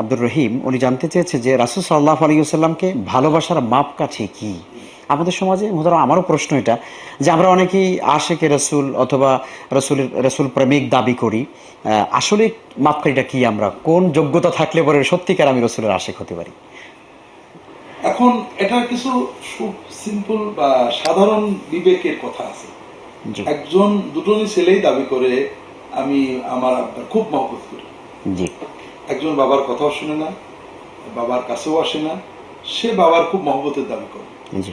আব্দুর রহিম, উনি জানতে চেয়েছে যে রাসূল সাল্লাল্লাহু আলাইহি ওয়াসাল্লামকে ভালোবাসার মাপকাঠি কি? আমাদের সমাজে ধরো আমারও প্রশ্ন এটা, যে আমরা অনেকেই আশেকে রাসূল অথবা রাসূল প্রেমিক দাবি করি। আসলে মাপকাঠিটা কি? আমরা কোন যোগ্যতা থাকলে পরে সত্যিকার আমি রাসূলের আশেক হতে পারি? এখন এটা কিছু খুব সিম্পল বা সাধারণ বিবেকের কথা আছে। একজন দুজনই ছেলেই দাবি করে আমি আমার আব্বার খুব মহব্বত করি। জি। একজন বাবার কথাও শুনে না, বাবার কাছেও আসে না, সে বাবার খুব মহব্বতের দাবি করে। জি।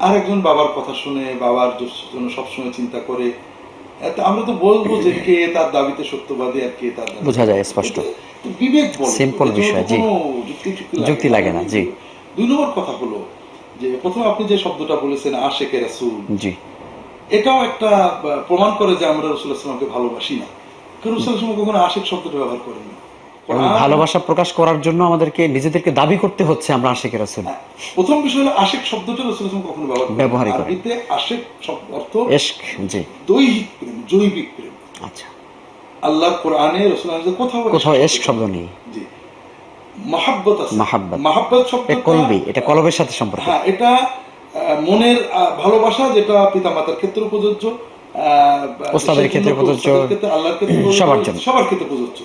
আর একজন বাবার কথা শুনে বাবার জন্য সবসময় চিন্তা করে। আমরা তো বলবো যে কে তার দাবিতে সত্যবাদী আর কে তার দাবিতে, বোঝা যায় স্পষ্ট, বিবেক বলে, সিম্পল বিষয়। জি, যুক্তি লাগে না। জি। দুই নম্বর কথা হলো যে প্রথমে আপনি যে শব্দটা বলেছেন আশেকে রাসূল, জি, এটাও একটা প্রমাণ করে যে আমরা রাসূলুল্লাহ সাল্লাল্লাহু আলাইহি ওয়াসাল্লামকে ভালোবাসি না। কারণ রাসূলুল্লাহ সাল্লাল্লাহু আলাইহি ওয়াসাল্লাম কখনো আশেক শব্দটা ব্যবহার করেন না। ভালোবাসা প্রকাশ করার জন্য আমাদেরকে নিজেদেরকে দাবি করতে হচ্ছে আমরা আশেকে রাসূল। প্রথম বিষয় হলো আশেক শব্দটা রাসূলুল্লাহ সাল্লাল্লাহু আলাইহি ওয়াসাল্লাম কখনো ব্যবহার করেন না। আরবিতে আশেক শব্দ অর্থ ইশক। জি, দৈহিক প্রেম, জৈবিক প্রেম। আচ্ছা, আল্লাহর কোরআনে রাসূলুল্লাহ সাল্লাল্লাহু আলাইহি ওয়াসাল্লাম কোথাও ইশক শব্দ নেই। জি, মহাব্বত আছে। মাহাব্বত, মহাব্বত শব্দটা কলবি, এটা কলবের সাথে সম্পর্কিত। হ্যাঁ, এটা মনের ভালোবাসা, যেটা পিতামাতার ক্ষেত্রে প্রযোজ্য, ওস্তাদের ক্ষেত্রে প্রযোজ্য, আল্লাহর ক্ষেত্রে সবার ক্ষেত্রে প্রযোজ্য।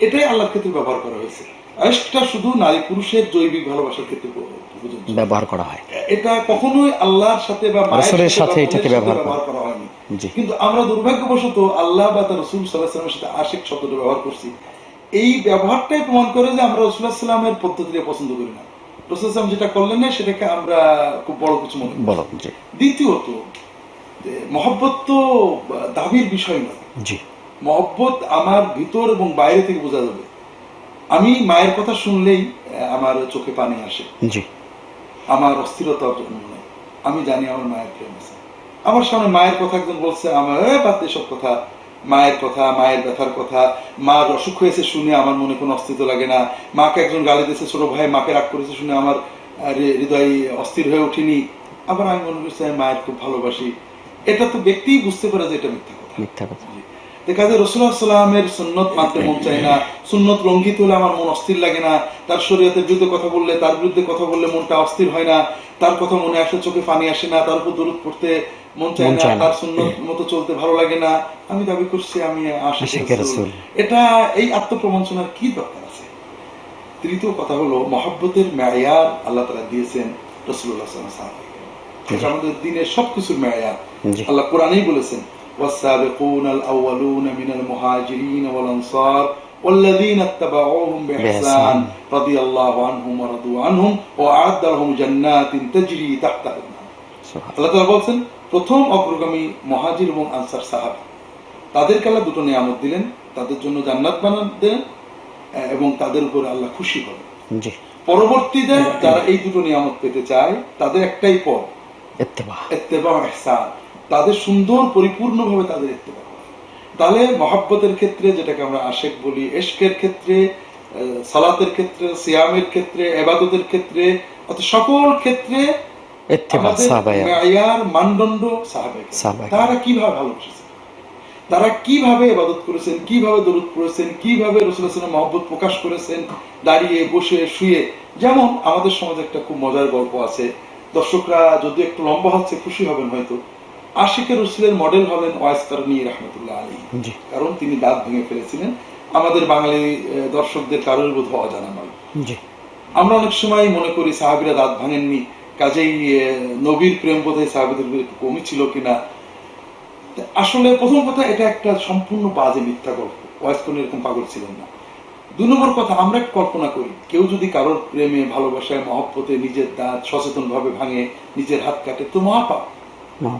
এটাই আল্লাহর ক্ষেত্রে ব্যবহার করা হয়েছে। ইশকটা শুধু নারী পুরুষের জৈবিক ভালোবাসার ক্ষেত্রে প্রযোজ্য, ব্যবহার করা হয়। এটা কখনোই আল্লাহর সাথে বা রাসূলের সাথে এটাকে ব্যবহার করা হয়নি। কিন্তু আমরা দুর্ভাগ্যবশত আল্লাহ বা তার রাসূল সাল্লাল্লাহু আলাইহি ওয়াসাল্লামের সাথে আশিক শব্দটা ব্যবহার করছি। এই ব্যবহারটাই প্রমাণ করে যে আমরা রাসূলুল্লাহ সাল্লাল্লাহু আলাইহি ওয়াসাল্লামের পদ্ধতিটা পছন্দ করি না। রাসূল সাল্লাল্লাহু আলাইহি ওয়াসাল্লাম যেটা করলেন না সেটাকে আমরা খুব বড় কিছু মনে করি। দ্বিতীয়ত, মহব্বত তো দাবির বিষয় নয়। জি, মহব্বত আমার ভিতর এবং বাইরে থেকে বোঝা যাবে। আমি মায়ের কথা শুনলেই আমার চোখে পানি আসে। জি, আমার অস্থিরতা জন্ম নেয়। আমি জানি আমার মায়ের প্রেম আছে। আমার সামনে মায়ের কথা একজন বলছে, আমার বাদ এসব কথা, মায়ের কথা, মায়ের ব্যথার কথা, মার অসুখ হয়েছে শুনে আমার মনে কোনো অস্তিত্ব লাগে না। মাকে একজন গালি দিয়েছে, ছোট ভাই মাকে রাগ করেছে শুনে আমার হৃদয় অস্থির হয়ে ওঠেনি। আবার আমি মনে করছি আমি মায়ের খুব ভালোবাসি। এটা তো ব্যক্তিই বুঝতে পারে যে এটা মিথ্যা কথা। মিথ্যা কথা। দেখা যায় রাসূলুল্লাহ সাল্লাল্লাহু আলাইহি ওয়াসাল্লামের সুন্নত মানতে মন চায় না, সুন্নত লঙ্ঘিত হলে আমার মন অস্থির লাগে না, তার শরীয়তের বিরুদ্ধে কথা বললে, তার বিরুদ্ধে কথা বললে মনটা অস্থির হয় না, তার কথা মনে আসে, চোখে পানি আসে না, তার উপর দরুদ পড়তে মন চায় না, তার সুন্নত মতো চলতে ভালো লাগে না। আমি দাবি করছি আমি আশিকে রাসূল। এটা এই আত্মপ্রবঞ্চনার কি দরকার আছে? তৃতীয় কথা হলো মহব্বতের মেয়ার আল্লাহ তাআলা দিয়েছেন রাসূলুল্লাহ সাল্লাল্লাহু আলাইহি ওয়াসাল্লাম। এটা আমাদের দ্বীনের সবকিছুর মেয়ার। আল্লাহ কোরআনেই বলেছেন والسابقون الأولون من المهاجرين والأنصار والذين اتبعوهم بإحسان رضي الله عنهم ورضوا عنهم وأعد لهم جنات تجري تحتها الأنهار। আল্লাহ তাআলা বলেন প্রথম অগ্রগামী মুহাজির এবং আনসার সাহাবা, তাদেরকে আল্লাহ দুটো নিয়ামত দিলেন, তাদের জন্য জান্নাত বানালেন এবং তাদের উপর আল্লাহ খুশি হলেন। পরবর্তীতে যারা এই দুটো নিয়ামত পেতে চায় তাদের একটাই পথ, ইত্তেবা ইহসান, তাদের সুন্দর পরিপূর্ণভাবে তাদের ইত্তেবা করা। তাহলে মহব্বতের ক্ষেত্রে, যেটাকে আমরা আশেক বলি, ইশকের ক্ষেত্রে, সালাতের ক্ষেত্রে, সিয়ামের ক্ষেত্রে, ইবাদতের ক্ষেত্রে, সকল ক্ষেত্রে মেয়ার মানদণ্ড সাহাবায়ে। তারা কিভাবে ভালোবেসেছেন, তারা কিভাবে ইবাদত করেছেন, কিভাবে দরুদ পড়েছেন, কিভাবে রাসূলুল্লাহ সাল্লাল্লাহু আলাইহি ওয়াসাল্লাম মহব্বত প্রকাশ করেছেন, দাঁড়িয়ে, বসে, শুয়ে। যেমন আমাদের সমাজে একটা খুব মজার গল্প আছে, দর্শকরা যদি একটু লম্বা হচ্ছে খুশি হবেন হয়তো। আশিকে রাসূলের মডেল হলেন ওয়াইস কারনী রাহমাতুল্লাহ আলাইহি। কারণ তিনি দাঁত ভেঙে ফেলেছিলেন। আমাদের বাঙালি দর্শকদের কারোর বোধ অজানা নয়। আমরা অনেক সময় মনে করি সাহাবীরা দাঁত ভাঙেননি, কাজেই নবীর প্রেম বোধহয় সাহাবীদের একটু কমই ছিল কিনা। আসলে প্রথম কথা, এটা একটা সম্পূর্ণ বাজে মিথ্যা গল্প। ওয়াইস কারনী এরকম পাগল ছিলেন না। দুই নম্বর কথা, আমরা কল্পনা করি কেউ যদি কারোর প্রেমে, ভালোবাসায়, মহব্বতে নিজের দাঁত সচেতন ভাবে ভাঙে, নিজের হাত কাটে, তো মহাপাপ।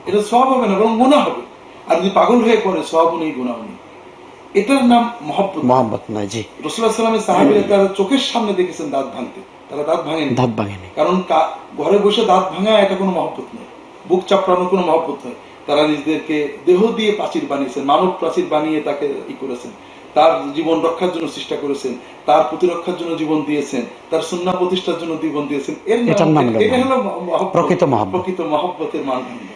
এটা সওয়াব হবে না, বরং গুনাহ হবে। আর যদি পাগল হয়ে পড়ে, সওয়াবও নেই, গুনাহও নেই। এটার নাম মহব্বত নয়। জি, রাসূলুল্লাহ সাল্লাল্লাহু আলাইহি ওয়াসাল্লামের সাহাবীরা তারা চোখের সামনে দেখেছেন দাঁত ভাঙতে, তারা দাঁত ভাঙেনি। কারণ ঘরে বসে দাঁত ভাঙা এটা কোনো মহব্বত নয়, বুক চাপড়ানোর কোনো মহব্বত নয়। তারা নিজেদেরকে দেহ দিয়ে প্রাচীর বানিয়েছেন, মানব প্রাচীর বানিয়ে তাকে করেছেন, তার জীবন রক্ষার জন্য চেষ্টা করেছেন, তার প্রতিরক্ষার জন্য জীবন দিয়েছেন, তার সুন্নাহ প্রতিষ্ঠার জন্য জীবন দিয়েছেন। এটা হলো প্রকৃত মহব্বতের মানদণ্ড।